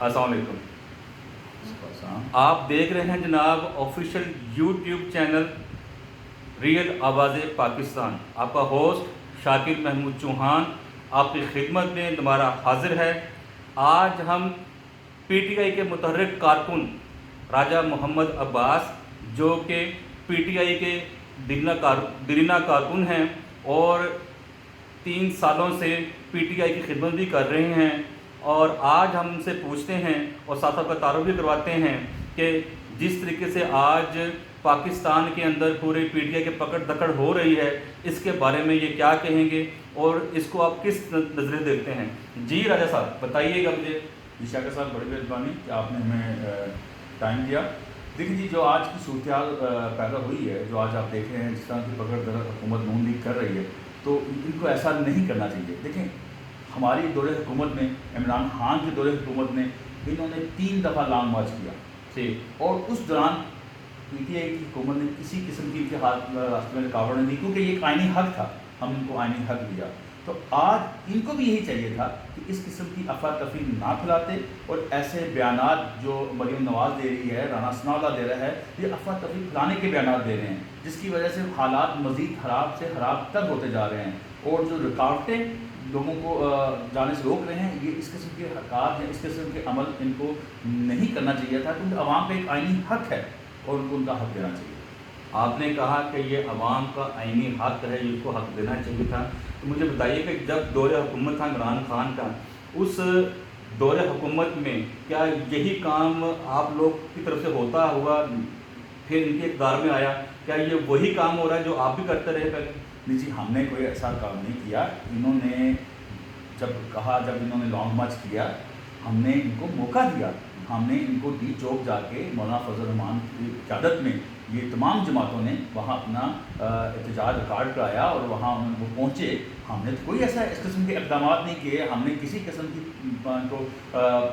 السلام علیکم. آپ دیکھ رہے ہیں جناب آفیشیل یوٹیوب چینل ریئل آواز پاکستان. آپ کا ہوسٹ شاکر محمود چوہان آپ کی خدمت میں دوبارہ حاضر ہے. آج ہم پی ٹی آئی کے متحرک کارکن راجہ محمد عباس جو کہ پی ٹی آئی کے دیرینہ کارکن ہیں اور 3 سالوں سے پی ٹی آئی کی خدمت بھی کر رہے ہیں، اور آج ہم ان سے پوچھتے ہیں اور ساتھ ساتھ کا تعارف بھی کرواتے ہیں کہ جس طریقے سے آج پاکستان کے اندر پورے پی ٹی آئی کے پکڑ دکڑ ہو رہی ہے، اس کے بارے میں یہ کیا کہیں گے اور اس کو آپ کس نظرے دیکھتے ہیں. جی راجہ صاحب بتائیے گا مجھے. جی شاکر صاحب بڑی مہربانی کہ آپ نے ہمیں ٹائم دیا. دیکھیں جی، جو آج کی صورتحال پیدا ہوئی ہے، جو آج آپ دیکھ رہے ہیں جس طرح کی پکڑ حکومت نون لیگ کر رہی ہے، تو ان کو ایسا نہیں کرنا چاہیے. دیکھیں، ہماری دور حکومت میں، عمران خان کے دور حکومت میں انہوں نے 3 دفعہ لانگ مارچ کیا جی، اور اس دوران پی ٹی آئی کی حکومت نے کسی قسم کی ان کے راستے میں رکاوٹ نہیں دی، کیونکہ یہ ایک آئینی حق تھا. ہم ان کو آئینی حق دیا. تو آج ان کو بھی یہی چاہیے تھا کہ اس قسم کی افراتفری نہ پھیلاتے اور ایسے بیانات جو مریم نواز دے رہی ہے، رانا ثناء اللہ دے رہا ہے، یہ افراتفری پھیلانے کے بیانات دے رہے ہیں، جس کی وجہ سے حالات مزید خراب سے خراب تر ہوتے جا رہے ہیں. اور جو رکاوٹیں لوگوں کو جانے سے روک رہے ہیں، یہ اس قسم کے حرکات یا اس قسم کے عمل ان کو نہیں کرنا چاہیے تھا، کیونکہ عوام کا ایک آئینی حق ہے اور ان کو ان کا حق دینا چاہیے. آپ نے کہا کہ یہ عوام کا آئینی حق ہے، ان کو حق دینا چاہیے تھا. تو مجھے بتائیے کہ جب دور حکومت تھا عمران خان کا، اس دور حکومت میں کیا یہی کام آپ لوگ کی طرف سے ہوتا ہوا پھر ان کے اقتدار میں آیا؟ کیا یہ وہی کام ہو رہا ہے جو آپ بھی کرتے رہے پہلے؟ نہیں جی، ہم نے کوئی ایسا کام نہیں کیا. انہوں نے جب انہوں نے لانگ مارچ کیا، ہم نے ان کو موقع دیا. ہم نے ان کو ڈی چوک جا کے مولانا فضل الرحمان کی قیادت میں یہ تمام جماعتوں نے وہاں اپنا احتجاج ریکارڈ کرایا اور وہاں وہ پہنچے. ہم نے تو کوئی ایسا اس قسم کے اقدامات نہیں کیے. ہم نے کسی قسم کی ان کو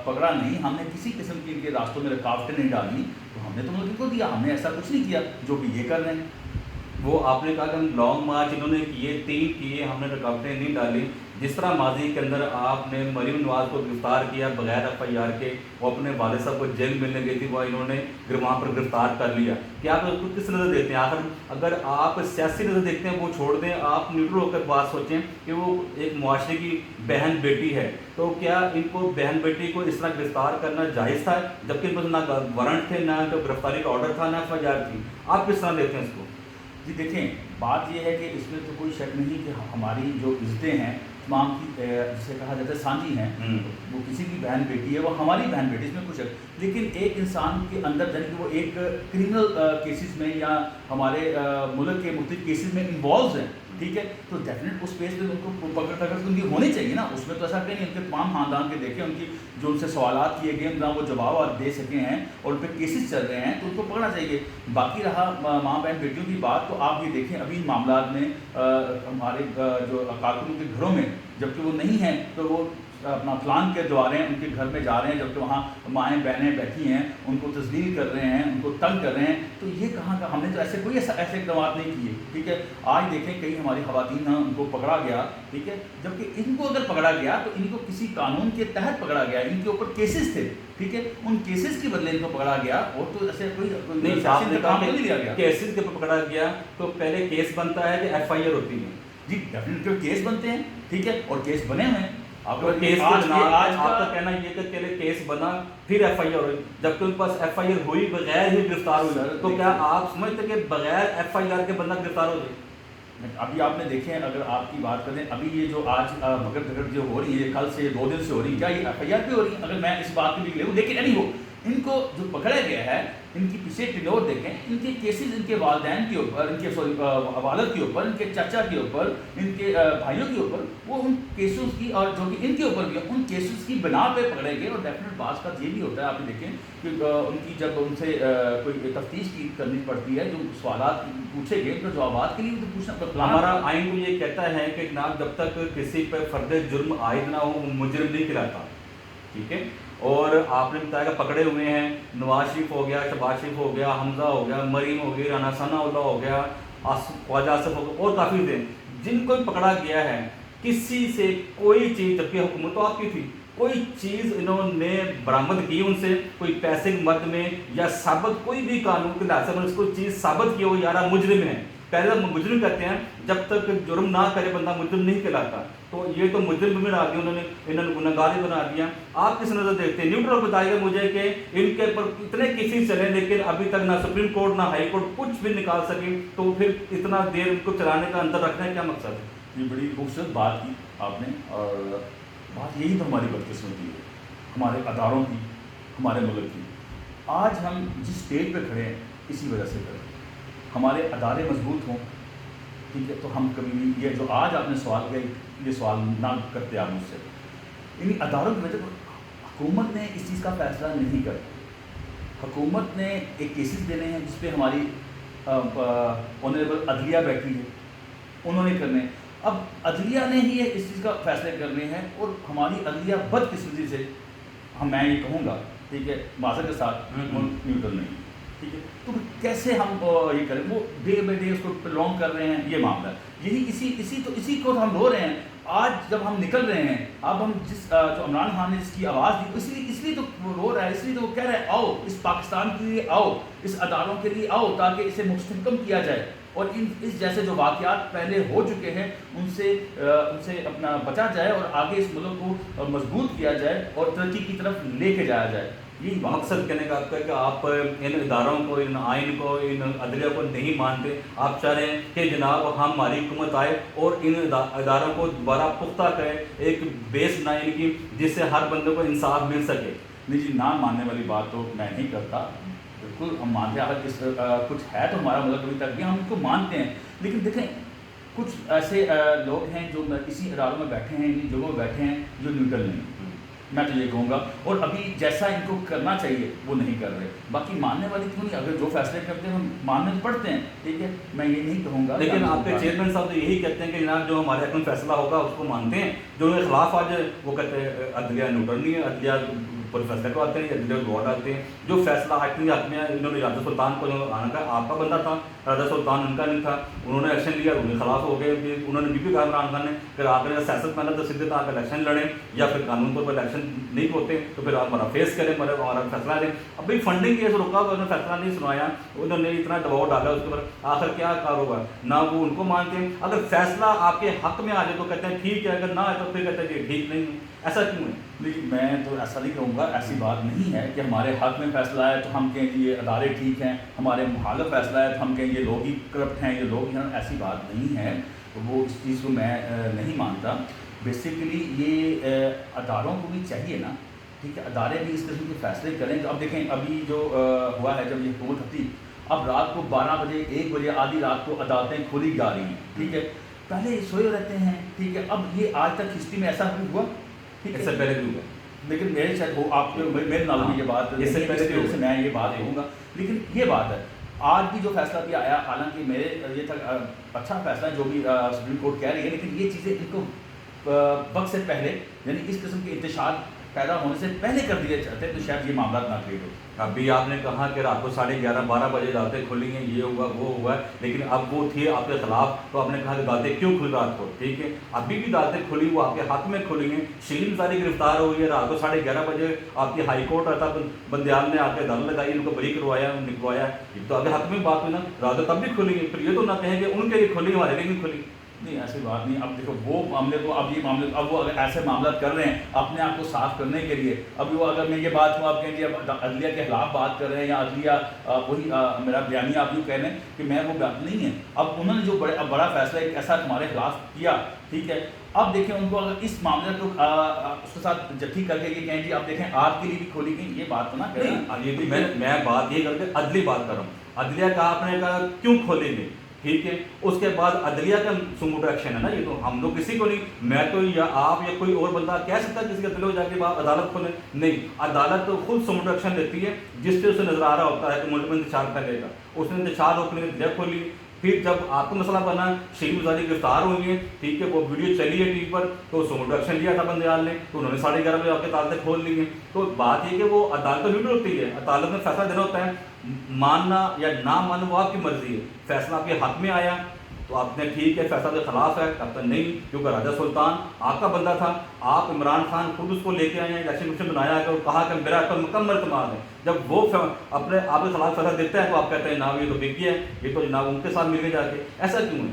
پکڑا نہیں. ہم نے کسی قسم کی ان کے راستوں میں رکاوٹیں نہیں ڈالی. تو ہم نے تو ان کو دیا. ہم نے ایسا کچھ نہیں کیا جو کہ یہ کر رہے ہیں. وہ آپ نے کہا کہ ہم لانگ مارچ انہوں نے کیے، 3 کیے، ہم نے رکاوٹیں نہیں ڈالی. جس طرح ماضی کے اندر آپ نے مریم نواز کو گرفتار کیا بغیر ایف آئی آر کے، وہ اپنے والد صاحب کو جیل ملنے گئی تھی، وہ انہوں نے وہاں پر گرفتار کر لیا. کیا آپ اس کو کس نظر دیکھتے ہیں؟ آخر اگر آپ سیاسی نظر دیکھتے ہیں وہ چھوڑ دیں، آپ نیوٹرل ہو کر بات سوچیں کہ وہ ایک معاشرے کی بہن بیٹی ہے، تو کیا ان کو بہن بیٹی کو اس طرح گرفتار کرنا جائز تھا جبکہ ان پر نہ وارنٹ تھے، نہ گرفتاری کا آرڈر تھا، نہ ایف آئی آر تھی؟ آپ کس طرح دیکھتے ہیں اس کو؟ جی دیکھیں، بات یہ ہے کہ اس میں تو کوئی شک نہیں کہ ہماری جو عزتیں ہیں تمام کی جسے کہا جاتا ہے سانجی ہیں. وہ کسی کی بہن بیٹی ہے، وہ ہماری بہن بیٹی، اس میں کچھ شک. لیکن ایک انسان کے اندر یعنی کہ وہ ایک کرمنل کیسز میں یا ہمارے ملک کے مختلف کیسز میں انوالوز ہیں، ٹھیک ہے، تو ڈیفینیٹ اس پیس پہ ان کو پکڑ کر ان کی ہونی چاہیے نا. اس میں تو ایسا کہ نہیں. ان کے تمام خاندان کے دیکھیں، ان کی جو ان سے سوالات کیے گئے نہ وہ جواب دے سکے ہیں اور ان پہ کیسز چل رہے ہیں، تو ان کو پکڑنا چاہیے. باقی رہا ماں بہن بیٹیوں کی بات، تو آپ یہ دیکھیں ابھی معاملات میں ہمارے جو کارکنوں کے گھروں میں جبکہ وہ نہیں ہیں تو وہ اپنا پلان کے دوارے ان کے گھر میں جا رہے ہیں، جبکہ وہاں مائیں بہنیں بیٹھی ہیں، ان کو تذلیل کر رہے ہیں، ان کو تنگ کر رہے ہیں. تو یہ کہاں کا؟ ہم نے تو ایسے اقدامات نہیں کیے. ٹھیک ہے، آج دیکھیں کئی ہماری خواتین ہیں، ان کو پکڑا گیا. ٹھیک ہے، جبکہ ان کو اگر پکڑا گیا تو ان کو کسی قانون کے تحت پکڑا گیا. ان کے اوپر کیسز تھے، ٹھیک ہے، ان کیسز کے بدلے ان کو پکڑا گیا. اور تو ایسے کوئی نہیں، کام نہیں لیا گیا. کیسز کے اوپر پکڑا گیا تو پہلے کیس بنتا ہے کہ ایف آئی آر ہوتی ہے؟ جی ڈیفینیٹلی کیس بنتے ہیں، ٹھیک ہے، اور کیس بنے ہوئے ہیں. آپ کا کہنا یہ کہ پہلے کیس بنا پھر ایف آئی آر ہوئی، جبکہ ان کے پاس ایف آئی آر ہوئی بغیر ہی گرفتار ہوئی. تو کیا آپ سمجھتے کہ بغیر ایف آئی آر کے بندہ گرفتار ہو جائے؟ ابھی آپ نے دیکھیں، اگر آپ کی بات کریں، ابھی یہ جو آج بکر دکڑ جو ہو رہی ہے، کل سے 2 دن سے ہو رہی ہے، کیا یہ ایف آئی آر پہ ہو رہی ہے؟ اگر میں اس بات کی بھی لوں، لیکن نہیں ہو. ان کو جو پکڑا گیا ہے، ان کی پیچھے ٹینور دیکھیں، ان کے کیسز ان کے والدین کے اوپر، ان کے والد کے اوپر، ان کے چچا کے اوپر، ان کے بھائیوں کے اوپر، وہ ان کیسز کی اور جو کہ ان کے اوپر بھی ان کیسز کی بنا پہ پکڑے گئے. اور ڈیفینیٹ بعض کا یہ بھی ہوتا ہے، آپ دیکھیں کہ ان کی جب ان سے کوئی تفتیش کی کرنی پڑتی ہے، جو سوالات پوچھے گئے ان کے جوابات کے لیے تو پوچھنا پڑتا ہے. ہمارا آئین یہ کہتا ہے کہ جناب جب تک کسی پہ فرد جرم عائد نہ ہو وہ مجرم نہیں کہلاتا. ٹھیک ہے، اور آپ نے بتایا کہ پکڑے ہوئے ہیں نواز شریف ہو گیا، شہباز شریف ہو گیا، حمزہ ہو گیا، مریم ہو گئی، رانا ثناء اللہ ہو گیا، خواجہ آصف ہو گیا، اور کافی تھے جن کو پکڑا گیا ہے. کسی سے کوئی چیز، جبکہ حکومت تو آپ کی تھی، کوئی چیز انہوں نے برآمد کی ان سے کوئی پیسے کے مد میں یا ثابت کوئی بھی قانون کے لحاظ سے اس کو چیز ثابت کی ہو یار مجرم ہے. پہلے ہم مجرم کہتے ہیں, جب تک جرم نہ کرے بندہ مجرم نہیں کہلاتا. تو یہ تو مجرم بنا دیا انہوں نے گنہگار ہی بنا دیا. آپ کس نظر دیکھتے ہیں؟ نیوٹرل بتائیے مجھے کہ ان کے اوپر اتنے کیسز چلے لیکن ابھی تک نہ سپریم کورٹ نہ ہائی کورٹ کچھ بھی نکال سکی, تو پھر اتنا دیر ان کو چلانے کا اندر رکھنا ہے کیا مقصد ہے؟ یہ بڑی خوبصورت بات کی آپ نے, اور بات یہی تو ہماری بدقسمتی ہے ہمارے اداروں کی, ہمارے ملک کی. آج ہم جس اسٹیج پہ کھڑے ہیں اسی وجہ سے کھڑے ہیں. ہمارے ادارے مضبوط ہوں, ٹھیک ہے, تو ہم کبھی بھی یہ جو آج آپ نے سوال کیا یہ سوال نہ کرتے آپ مجھ سے. انہیں اداروں کی وجہ حکومت نے اس چیز کا فیصلہ نہیں کر. حکومت نے ایک کیسز دینے ہیں جس پہ ہماری آنریبل عدلیہ بیٹھی ہے, انہوں نے کرنے. اب عدلیہ نے ہی اس چیز کا فیصلے کرنے ہیں, اور ہماری عدلیہ بدقسمتی سے میں یہ کہوں گا, ٹھیک ہے, معذرت کے ساتھ نیوٹرل نہیں, ٹھیک ہے. تو کیسے ہم یہ کریں؟ وہ ڈے بائی ڈے اس کو پرولونگ کر رہے ہیں. یہ معاملہ یہی اسی کو ہم رو رہے ہیں. آج جب ہم نکل رہے ہیں, اب ہم جو عمران خان نے جس کی آواز دی اس لیے تو وہ رو رہا ہے, اس لیے تو وہ کہہ رہا ہے آؤ اس پاکستان کے لیے آؤ, اس اداروں کے لیے آؤ, تاکہ اسے مستحکم کیا جائے اور اس جیسے جو واقعات پہلے ہو چکے ہیں ان سے اپنا بچا جائے اور آگے اس ملک کو مضبوط کیا جائے اور ترقی کی طرف لے کے جایا جائے. یہی مقصد کہنے کا آپ کا کہ آپ ان اداروں کو, ان آئین کو, ان عدلیہ کو نہیں مانتے. آپ چاہ رہے ہیں کہ جناب ہماری حکومت آئے اور ان اداروں کو دوبارہ پختہ کرے, ایک بیس بنائے ان کی جس سے ہر بندے کو انصاف مل سکے. نہیں جی, نہ ماننے والی بات تو میں نہیں کرتا. بالکل ہم مانتے ہیں, اگر کچھ ہے تو ہمارا ملک ابھی تک بھی ہم ان کو مانتے ہیں. لیکن دیکھیں کچھ ایسے لوگ ہیں جو اسی اداروں میں بیٹھے ہیں, ان جگہوں میں بیٹھے ہیں جو نیوٹرل نہیں. میں تو یہ کہوں گا, اور ابھی جیسا ان کو کرنا چاہیے وہ نہیں کر رہے. باقی ماننے والی کیوں نہیں, اگر جو فیصلے کرتے ہیں ہم ماننے پڑتے ہیں, ٹھیک ہے, میں یہ نہیں کہوں گا. لیکن آپ کے چیئرمین صاحب تو یہی کہتے ہیں کہ جناب جو ہمارے حق میں فیصلہ ہوگا اس کو مانتے ہیں. جو ان کے خلاف آج وہ کہتے ہیں عدلیہ نیوٹرل نہیں ہے, عدلیہ پر فیصلہ کو آتے ہیں, عدلیہ کو آتے ہیں. جو فیصلہ حق میں انہوں نے راجا سلطان کو آنا کا آپ کا بندہ تھا, راجا سلطان ان کا نہیں تھا, انہوں نے ایکشن لیا, ان کے خلاف ہو گئے. انہوں نے بھی کہا عمران خان نے کہ آپ نے سیاست میں تو سیدھے آپ الیکشن لڑیں یا پھر قانون طور پر الیکشن نہیں ہوتے تو پھر آپ ہمارا فیس کریں, ہمارا فیصلہ دیں. اب بھائی فنڈنگ کی رکا ہوا, انہوں نے فیصلہ نہیں سنایا, انہوں نے اتنا دباؤ ڈالا اس کے اوپر, آخر کیا کاروبار. نہ وہ ان کو مانتے ہیں, اگر فیصلہ آپ کے حق میں آ جائے تو کہتے ہیں ٹھیک ہے, اگر نہ آئے تو پھر کہتے ہیں کہ ٹھیک نہیں ہے. ایسا کیوں ہے؟ لیکن میں تو ایسا نہیں کہوں گا, ایسی بات نہیں ہے کہ ہمارے حق میں فیصلہ ہے تو ہم کہیں کہ یہ ادارے ٹھیک ہیں, ہمارے مخالف فیصلہ ہے تو ہم کہیں یہ لوگ ہی کرپٹ ہیں, یہ لوگ ہیں. ایسی بات نہیں ہے, وہ اس چیز کو میں نہیں مانتا. بیسیکلی یہ اداروں کو بھی چاہیے نا, ٹھیک ہے, ادارے بھی اس قسم کے فیصلے کریں. تو اب دیکھیں ابھی جو ہوا ہے, جب یہ حکومت تھی, اب رات کو 12 بجے 1 بجے آدھی رات کو عدالتیں کھولی جا رہی ہیں, ٹھیک ہے. پہلے سوئے رہتے ہیں, ٹھیک ہے. اب یہ آج تک ہسٹری میں ایسا ہوا, ٹھیک ہے, اس سے پہلے بھی ہوا, لیکن میرے شاید وہ آپ کے میرے نال میں یہ بات اس سے پہلے سے میں یہ بات کہوں گا. لیکن یہ بات ہے آج بھی جو فیصلہ بھی آیا, حالانکہ میرے یہ تھا اچھا فیصلہ جو بھی سپریم کورٹ کہہ رہی ہے, لیکن یہ چیزیں ان کو وقت سے پہلے یعنی اس قسم کے انتشار پیدا ہونے سے پہلے کر دیے جاتے تو شاید یہ معاملات نہ کریٹ ہو. ابھی آپ نے کہا کہ رات کو 11:30 12 بجے عدالتیں کھلی ہیں, یہ ہوا وہ ہوا ہے, لیکن اب وہ تھی آپ کے خلاف تو آپ نے کہا کہ عدالتیں کیوں کھل رات کو, ٹھیک ہے. ابھی بھی عدالتیں کھلی, وہ آپ کے حق میں کھلی ہیں. شیرین زاری گرفتار ہوئی ہے, رات کو 11:30 بجے آپ کی ہائی کورٹ آتا بندیال نے آ کے عدالت لگائی, ان کو بری کروایا, نکلوایا. یہ تو آپ کے حق میں بات ہوئی نا, راتیں تب بھی کھلی ہیں. پھر یہ تو نہ کہیں کہ ان کے لیے کھلی, ہمارے لیے نہیں کھلی. نہیں ایسی بات نہیں. اب دیکھو وہ معاملے کو, اب یہ معاملے اب وہ اگر ایسے معاملات کر رہے ہیں اپنے آپ کو صاف کرنے کے لیے, اب وہ اگر میں یہ بات ہوں آپ کہیں گے اب عدلیہ کے خلاف بات کر رہے ہیں یا عدلیہ وہی میرا بیانیہ آپ یوں کہہ رہے ہیں کہ میں وہ بات نہیں ہے. اب انہوں نے جو بڑا فیصلہ ایک ایسا ہمارے خلاف کیا, ٹھیک ہے. اب دیکھیں ان کو اگر اس معاملے کو اس کے ساتھ جٹھی کر کے یہ کہیں جی اب دیکھیں آپ کے لیے بھی کھولی گئی, یہ بات تو نہ کریں. میں بات یہ کر کے عدلی بات کر رہا ہوں. عدلیہ کا آپ نے کہا کیوں کھولیں گے, ٹھیک ہے. اس کے بعد عدلیہ کا سموٹو ایکشن ہے نا, یہ تو ہم لوگ کسی کو نہیں, میں تو یا آپ یا کوئی اور بندہ کہہ سکتا ہے کسی کا دل ہو جا کے عدالت کھولے, نہیں. عدالت تو خود سموٹو ایکشن لیتی ہے جس سے اسے نظر آ رہا ہوتا ہے کہ ملک میں انتشار پھیلے گا. اس نے انتشار روکنے کی جگہ کھولی. پھر جب آپ کو مسئلہ بنا, شیرین زاری گرفتار ہوئی ہیں, ٹھیک ہے, وہ ویڈیو چلی ہے ٹی وی پر, تو سموٹو ایکشن لیا تھا بندیال نے, تو انہوں نے 11:30 بجے آپ کے عدالتیں کھول لی ہیں. تو بات یہ کہ وہ عدالت تو نیوٹرل ہوتی ہے, عدالت میں فیصلہ دینا ہوتا ہے, ماننا یا نہ ماننا وہ آپ کی مرضی ہے. فیصلہ آپ کے حق میں آیا تو آپ نے ٹھیک ہے فیصلہ کے خلاف ہے، کہتا نہیں کیونکہ راجہ سلطان آپ کا بندہ تھا، آپ عمران خان خود اس کو لے کے آئے ہیں، الیکشن کمیشن بنایا ہے اور کہا کہ میرا پر مکمل اعتماد ہے، جب وہ اپنے آپ کے خلاف فیصلہ دیتا ہے تو آپ کہتے ہیں جناب یہ تو بک گیا ہے، یہ تو جناب ان کے ساتھ مل کے جا کے، ایسا کیوں ہے؟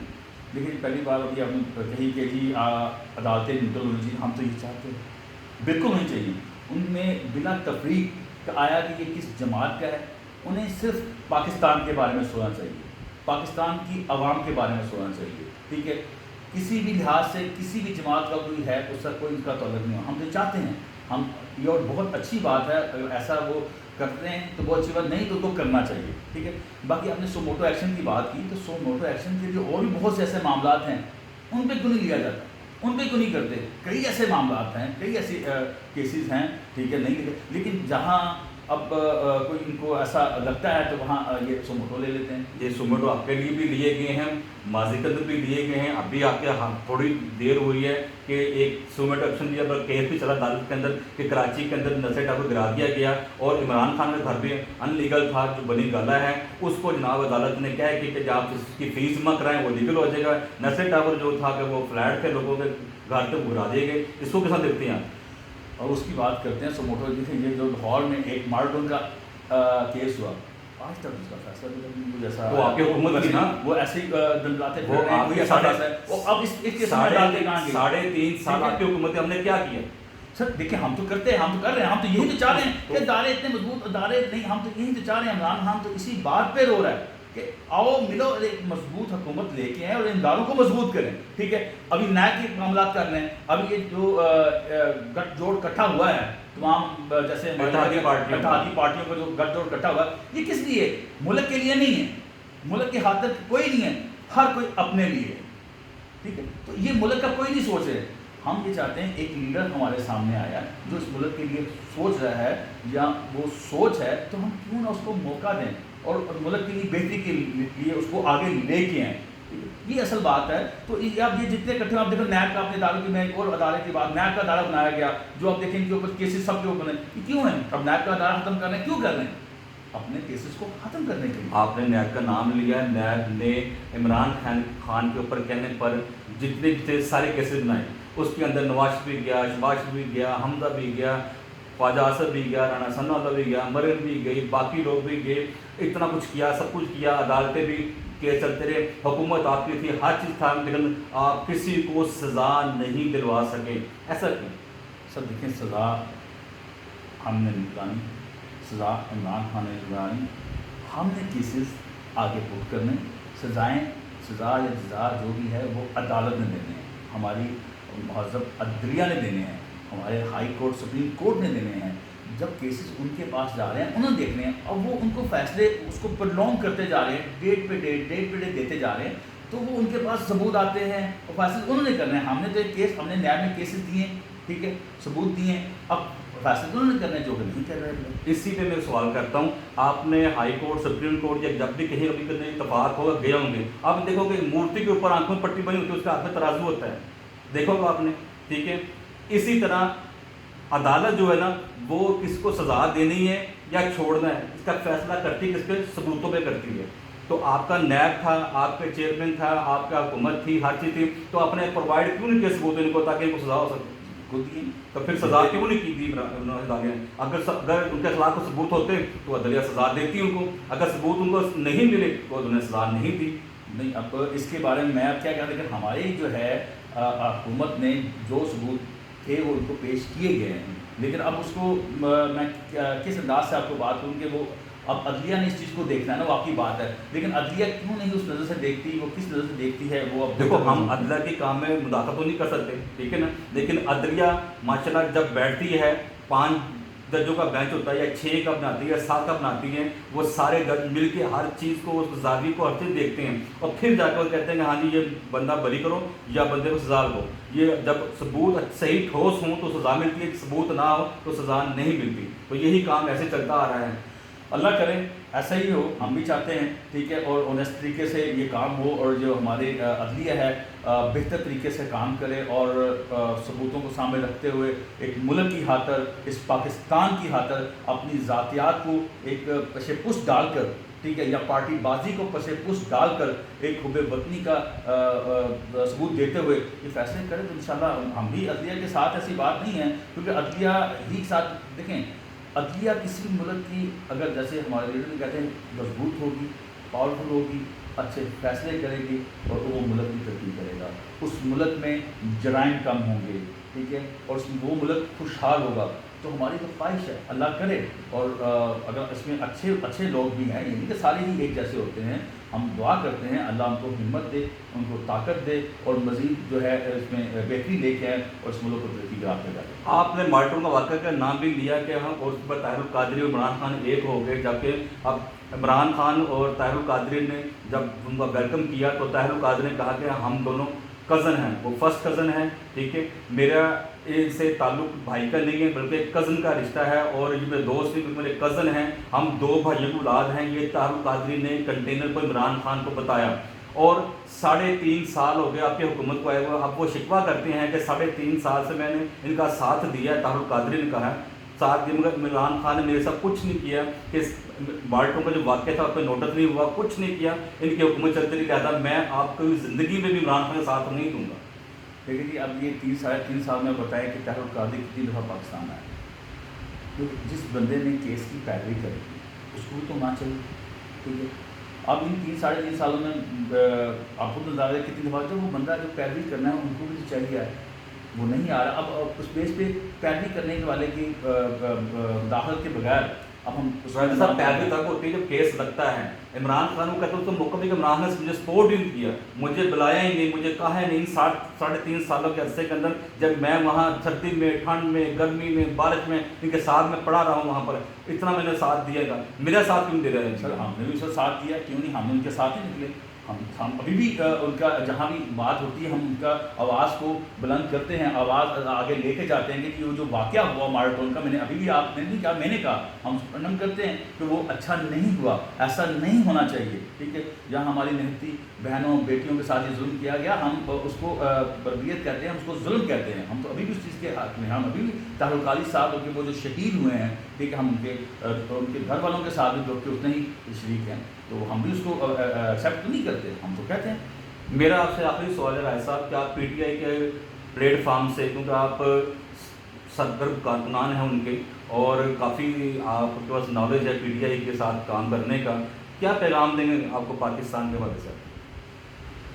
لیکن پہلی بار ابھی آپ نے کہی کہ جی عدالتیں نیوٹرل ہونی چاہیے، ہم تو یہ چاہتے ہیں بالکل ہونی چاہیے، ان میں بلا تفریق آیا کہ یہ کس جماعت کا ہے، انہیں صرف پاکستان کے بارے میں سوچنا چاہیے، پاکستان کی عوام کے بارے میں سوچنا چاہیے، ٹھیک ہے، کسی بھی لحاظ سے کسی بھی جماعت کا کوئی ہے اس کا کوئی ان کا تعلق نہیں ہو، ہم تو چاہتے ہیں ہم یہ، اور بہت اچھی بات ہے اگر ایسا وہ کرتے ہیں تو بہت اچھی بات، نہیں تو ان کو کرنا چاہیے، ٹھیک ہے۔ باقی آپ نے سو موٹو ایکشن کی بات کی، تو سو موٹو ایکشن کے لیے اور بھی بہت سے ایسے معاملات ہیں، ان پہ کیوں نہیں لیا جاتا، ان پہ کیوں نہیں کرتے؟ کئی ایسے معاملات ہیں، کئی ایسے کیسز ہیں، ٹھیک ہے، نہیں لیتے، لیکن جہاں اب کوئی ان کو ایسا لگتا ہے تو وہاں یہ سو موٹو لے لیتے ہیں۔ یہ سومیٹو آپ کے لیے بھی لیے گئے ہیں، ماضی کے اندر بھی لیے گئے ہیں، ابھی آپ کے تھوڑی دیر ہوئی ہے کہ ایک سومیٹو ایکشن لیا پر کیس بھی چلا عدالت کے اندر کہ کراچی کے اندر نصیر ٹاپر کو گرا دیا گیا اور عمران خان کا گھر بھی ان لیگل تھا، جو بنی گالا ہے اس کو جناب عدالت نے کہا کہ آپ اس کی فیس جمع کرائیں وہ لیگل ہو جائے گا، نصیر ٹاپر جو تھا کہ وہ فلیٹ تھے لوگوں کے گھر پہ گرا دیے گئے، اس کو کیسا دیکھتے ہیں آپ؟ اور اس کی بات کرتے ہیں سو موٹو دیکھیں، یہ جو لاہور میں ایک مارٹون کا کیس ہوا، آج تک اس کا فیصلہ بھی جیسا وہ آپ کی حکومت کی نا، وہ ایسے ہی دندلاتے وہ آپ کی اب اس کیس میں ڈالتے کہاں گئے؟ 3.5 سال آپ کی حکومت ہے، ہم نے کیا کیا؟ سر دیکھیں ہم تو کرتے ہیں، ہم تو کر رہے ہیں، ہم تو یہی تو چاہ رہے ہیں کہ ادارے اتنے مضبوط ادارے نہیں، ہم تو یہی تو چاہ رہے ہیں، عمران خان تو اسی بات پہ رو رہا ہے کہ آؤ ملو ایک مضبوط حکومت لے کے آئیں اور ان اداروں کو مضبوط کریں، ٹھیک ہے۔ ابھی نیک کے معاملات کر رہے ہیں، ابھی یہ جو گٹھ جوڑ کٹھا ہوا ہے تمام جیسے اتحادی پارٹیوں کا جو گٹھ جوڑ کٹھا ہوا ہے، یہ کس لیے؟ ملک کے لیے نہیں ہے، ملک کی خاطر کوئی نہیں ہے، ہر کوئی اپنے لیے ہے، ٹھیک ہے۔ تو یہ ملک کا کوئی نہیں سوچ رہے، ہم یہ چاہتے ہیں ایک لیڈر ہمارے سامنے آیا جو اس ملک کے لیے سوچ رہا ہے یا وہ سوچ ہے، تو ہم کیوں نہ اس کو موقع دیں اور ملک کے لیے بہتری کے لیے اس کو آگے لے کے آئیں، یہ اصل بات ہے۔ تو اب یہ جتنے اکٹھے آپ دیکھیں، نیب کا اپنے ادارے کی، میں ایک اور ادارے کی بات، نیب کا ادارہ بنایا گیا جو آپ دیکھیں کہ اوپر کیسز سب کے اوپر ہیں، یہ کیوں ہیں؟ اب نیب کا ادارہ ختم کرنا ہے، کیوں کر رہے ہیں؟ اپنے کیسز کو ختم کرنے کے لیے۔ آپ نے نیب کا نام لیا، نیب نے عمران خان کے اوپر کہنے پر جتنے سارے کیسز بنائے، اس کے اندر نواز شریف بھی گیا، شہباز شریف بھی گیا، حمزہ بھی گیا، خواجہ آصف بھی گیا، رانا ثنا اللہ بھی گیا، مریم بھی گئی، باقی لوگ بھی گئے، اتنا کچھ کیا، سب کچھ کیا، عدالتیں بھی کیس چلتے رہے، حکومت آپ کی تھی، ہر چیز تھا، لیکن آپ کسی کو سزا نہیں دلوا سکے، ایسا کیوں؟ سر دیکھیں، سزا ہم نے نکلانی، سزا عمران خان نے نکلانی، ہم نے کیسز آگے پٹ کرنے، سزائیں، سزا یا جزا جو بھی ہے وہ عدالت نے دینے ہیں، ہماری مہذب عدلیہ نے دینے ہیں، ہمارے ہائی کورٹ سپریم کورٹ نے دینے ہیں۔ جب کیسز ان کے پاس جا رہے ہیں انہوں نے دیکھنے ہیں، اب وہ ان کو فیصلے اس کو پرلونگ کرتے جا رہے ہیں، ڈیٹ پہ ڈیٹ دیتے جا رہے ہیں، تو وہ ان کے پاس ثبوت آتے ہیں اور فیصلے انہوں نے کرنے ہیں۔ ہم نے تو ایک کیس، ہم نے نیب میں کیسز دیے ہیں، ٹھیک ہے، ثبوت دیے ہیں، اب فیصلے انہوں نے کرنے ہیں جو کہ نہیں کر رہے۔ اسی پہ میں سوال کرتا ہوں، آپ نے ہائی کورٹ سپریم کورٹ یا جب بھی کہیں ابھی کرنے اتفاق ہوگا گئے ہوں گے، آپ دیکھو کہ مورتی کے اوپر آنکھوں میں پٹی بنی ہوتی ہے، اس کے ہاتھ میں ترازو ہوتا ہے، دیکھو گا آپ نے، ٹھیک ہے۔ اسی طرح عدالت جو ہے نا وہ کس کو سزا دینی ہے یا چھوڑنا ہے، اس کا فیصلہ کرتی کس پہ؟ ثبوتوں پہ کرتی ہے۔ تو آپ کا نیب تھا، آپ کے چیئرمین تھا، آپ کا حکومت تھی، ہر چیز تھی، تو آپ نے پرووائڈ کیوں نہیں کیا ثبوت ان کو تاکہ ان کو سزا ہو سکے؟ تو پھر سزا کیوں نہیں کی تھی عدالت نے؟ اگر ان کے خلاف کو ثبوت ہوتے تو عدلیہ سزا دیتی ان کو، اگر ثبوت ان کو نہیں ملے تو انہیں سزا نہیں دی۔ نہیں، اب اس کے بارے میں میں اب کیا کہتا ہوں کہ ہماری جو ہے حکومت نے جو ثبوت تھے وہ ان کو پیش کیے گئے ہیں، لیکن اب اس کو میں کس انداز سے آپ کو بات کروں کہ وہ اب عدلیہ نے اس چیز کو دیکھنا ہے نا، وہ آپ کی بات ہے، لیکن عدلیہ کیوں نہیں اس نظر سے دیکھتی، وہ کس نظر سے دیکھتی ہے وہ اب دیکھو، ہم عدلیہ کے کام میں مداخلت تو نہیں کر سکتے، ٹھیک ہے نا، لیکن عدلیہ ماشاءاللہ جب بیٹھتی ہے، 5 ججوں کا بینچ ہوتا ہے یا 6 کا بناتی ہے یا 7 کا بناتی ہے، وہ سارے جج مل کے ہر چیز کو، اس زاویے کو، ہر چیز دیکھتے ہیں اور پھر جا کے وہ کہتے ہیں کہ ہاں جی یہ بندہ بری کرو یا بندے کو سزا دو۔ یہ جب ثبوت صحیح ٹھوس ہوں تو سزا ملتی ہے، ثبوت نہ ہو تو سزا نہیں ملتی، تو یہی کام ایسے چلتا آ رہا ہے۔ اللہ کرے ایسا ہی ہو، ہم بھی چاہتے ہیں، ٹھیک ہے، اور اونیسٹ طریقے سے یہ کام ہو اور جو ہمارے عدلیہ ہے بہتر طریقے سے کام کرے اور ثبوتوں کو سامنے رکھتے ہوئے ایک ملک کی خاطر، اس پاکستان کی خاطر اپنی ذاتیات کو ایک پش ڈال کر ٹھیک ہے، یا پارٹی بازی کو پس پشت ڈال کر ایک حب وطنی کا ثبوت دیتے ہوئے یہ فیصلے کریں تو انشاءاللہ ہم بھی عدلیہ کے ساتھ، ایسی بات نہیں ہے، کیونکہ عدلیہ ہی ساتھ دیکھیں، عدلیہ کسی ملک کی اگر جیسے ہمارے لیڈر بھی کہتے ہیں مضبوط ہوگی، پاورفل ہوگی، اچھے فیصلے کرے گی اور وہ ملک کی ترقی کرے گا، اس ملک میں جرائم کم ہوں گے، ٹھیک ہے، اور وہ ملک خوشحال ہوگا۔ تو ہماری تو خواہش ہے، اللہ کرے، اور اگر اس میں اچھے لوگ بھی ہیں، یہ نہیں کہ سارے ہی ایک جیسے ہوتے ہیں، ہم دعا کرتے ہیں اللہ ان کو ہمت دے، ان کو طاقت دے، اور مزید جو ہے اس میں بہتری لے کے آئے اور اس ملک کو ترقی کا راستہ جائے۔ آپ نے مالٹون کا واقعہ کا نام بھی لیا کہ ہم اور اس پر طاہر القادری اور عمران خان ایک ہو گئے، جبکہ اب عمران خان اور طاہر القادری نے جب ان کا ویلکم کیا تو طاہر القادری نے کہا کہ ہم دونوں کزن ہیں، وہ فرسٹ کزن ہیں، ٹھیک ہے، میرا ان سے تعلق بھائی کا نہیں ہے بلکہ کزن کا رشتہ ہے، اور یہ میرے دوست بھی میرے کزن ہیں، ہم 2 بھائیوں کی اولاد ہیں۔ یہ طاہر القادری نے کنٹینر پر عمران خان کو بتایا، اور 3.5 سال ہو گئے آپ کی حکومت کو آئے ہوئے۔ اب وہ شکوہ کرتے ہیں کہ 3.5 سال سے میں نے ان کا ساتھ دیا ہے، طاہر القادری نے کہا ساتھ دیا، مگر عمران خان نے میرے ساتھ کچھ نہیں کیا، کہ بالٹوں کا جو واقعہ تھا آپ پہ نوٹس نہیں ہوا، کچھ نہیں کیا، ان کی حکومت چلتی رہی، لہٰذا میں آپ کو زندگی میں بھی عمران خان کا ساتھ نہیں دوں گا۔ لیکن جی اب یہ 3 سال میں بتایا کہ طاہر القادری کتنی دفعہ پاکستان آیا، کیونکہ جس بندے نے کیس کی پیروی کری اس کو بھی تو ہونا چاہیے، ٹھیک ہے۔ اب ان 3 سالوں میں آپ خود نظارہ کتنی دفعہ جو وہ بندہ جو پیروی کرنا ہے ان کو بھی چاہیے آئے، وہ نہیں آ رہا۔ اب اس بیس پہ پیروی کرنے کے والے کی داخل کے بغیر اب ہم اس صاحب پیروی تک ہوتی ہے جب کیس لگتا ہے۔ عمران خان کو کہتے ہیں تو موقع بھی کہ عمران خان نے مجھے سپورٹ ہی نہیں کیا، مجھے بلایا ہی نہیں، مجھے کہا ہی نہیں۔ 3.5 سالوں کے عرصے کے اندر جب میں وہاں سردی میں، ٹھنڈ میں، گرمی میں، بارش میں ان کے ساتھ میں پڑا رہا ہوں، وہاں پر اتنا میں نے ساتھ دیا گا، میرا ساتھ کیوں دے رہے ہیں؟ سر ہم نے بھی اس کا ساتھ دیا، کیوں نہیں، ہم ان کے ساتھ ہی نکلے، ہم ابھی بھی ان کا جہاں بھی بات ہوتی ہے ہم ان کا آواز کو بلند کرتے ہیں، آواز آگے لے کے جاتے ہیں کہ جو واقعہ ہوا مارٹون کا، میں نے ابھی بھی آپ نے نہیں کہا، میں نے کہا ہم کنڈم کرتے ہیں کہ وہ اچھا نہیں ہوا، ایسا نہیں ہونا چاہیے، ٹھیک ہے۔ جہاں ہماری نہتی بہنوں بیٹیوں کے ساتھ یہ ظلم کیا گیا، ہم اس کو بربریت کہتے ہیں، ہم اس کو ظلم کہتے ہیں، ہم تو ابھی بھی اس چیز کے حق میں، ہم ابھی بھی طاہر القادری صاحب کے وہ جو شہید ہوئے ہیں، ٹھیک ہے، ہم ان کے گھر والوں کے ساتھ بھی جو کہ اتنے ہی شریک ہیں، تو ہم بھی اس کو ایکسیپٹ نہیں کرتے، ہم تو کہتے ہیں۔ میرا آپ سے آخری سوال ہے رائے صاحب کہ آپ پی ٹی آئی کے پلیٹ فارم سے، کیونکہ آپ سرگرم کارکنان ہیں ان کے اور کافی آپ کے پاس نالج ہے پی ٹی آئی کے ساتھ کام کرنے کا، کیا پیغام دیں گے آپ کو پاکستان کے حوالے سے؟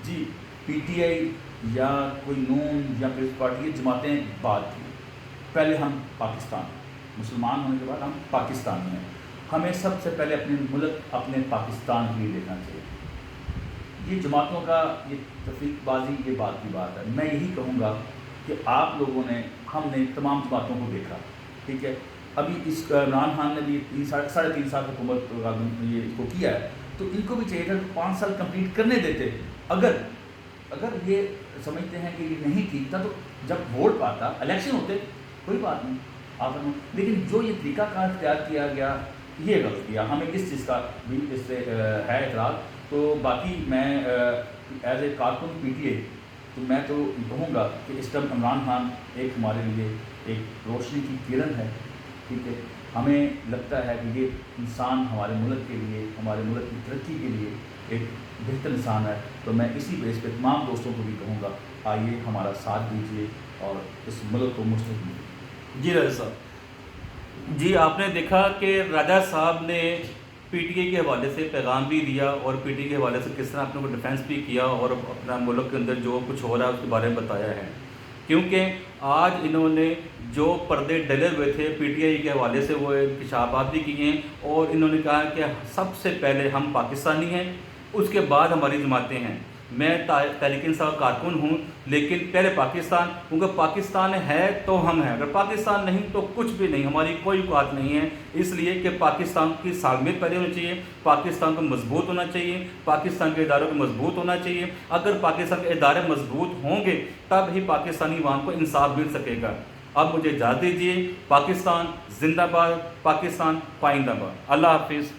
جی پی ٹی آئی یا کوئی نون یا پیپلز پارٹی، یہ جماعتیں بعد کی، پہلے ہم پاکستان، مسلمان ہونے کے بعد ہم پاکستانی ہیں، ہمیں سب سے پہلے اپنے ملک اپنے پاکستان کے لیے دیکھنا چاہیے۔ یہ جماعتوں کا یہ تفریق بازی یہ بات کی بات ہے، میں یہی کہوں گا کہ آپ لوگوں نے، ہم نے تمام جماعتوں کو دیکھا، ٹھیک ہے، ابھی اس عمران خان نے بھی 3.5 سال حکومت یہ اس کو کیا ہے، تو ان کو بھی چاہیے تھا 5 سال کمپلیٹ کرنے دیتے۔ اگر یہ سمجھتے ہیں کہ یہ نہیں ٹھیک تھا تو جب ووٹ پاتا، الیکشن ہوتے، کوئی بات نہیں آپ، لیکن جو یہ طریقہ کار اختیار کیا گیا یہ غلط کیا، ہمیں اس چیز کا بھی اس سے ہے اعتراض۔ تو باقی میں ایز اے کارکن پی ٹی آئی تو میں تو کہوں گا کہ اس ٹائم عمران خان ایک ہمارے لیے ایک روشنی کی کرن ہے، ٹھیک ہے، ہمیں لگتا ہے کہ یہ انسان ہمارے ملک کے لیے، ہمارے ملک کی ترقی کے لیے ایک بہتر انسان ہے، تو میں اسی بیس پہ تمام دوستوں کو بھی کہوں گا آئیے ہمارا ساتھ دیجیے اور اس ملک کو مستحکم دیجیے۔ جی راجہ صاحب، جی آپ نے دیکھا کہ راجہ صاحب نے پی ٹی آئی کے حوالے سے پیغام بھی دیا اور پی ٹی آئی کے حوالے سے کس طرح اپنے کو ڈیفینس بھی کیا اور اپنا ملک کے اندر جو کچھ ہو رہا ہے اس کے بارے میں بتایا ہے، کیونکہ آج انہوں نے جو پردے ڈلے ہوئے تھے پی ٹی آئی کے حوالے سے وہ انکشافات بھی کیے ہیں، اور انہوں نے کہا کہ سب سے پہلے ہم پاکستانی ہیں، اس کے بعد ہماری جماعتیں ہیں۔ میں تحریک انصاف کارکن ہوں، لیکن پہلے پاکستان، کیونکہ پاکستان ہے تو ہم ہیں، اگر پاکستان نہیں تو کچھ بھی نہیں، ہماری کوئی اوقات نہیں ہے، اس لیے کہ پاکستان کی سالمیت پیدا ہونی چاہیے، پاکستان کو مضبوط ہونا چاہیے، پاکستان کے اداروں کو مضبوط ہونا چاہیے۔ اگر پاکستان کے ادارے مضبوط ہوں گے تب ہی پاکستانی عوام کو انصاف مل سکے گا۔ اب مجھے اجازت دیجیے، پاکستان زندہ باد، پاکستان پائندہ باد، اللہ حافظ۔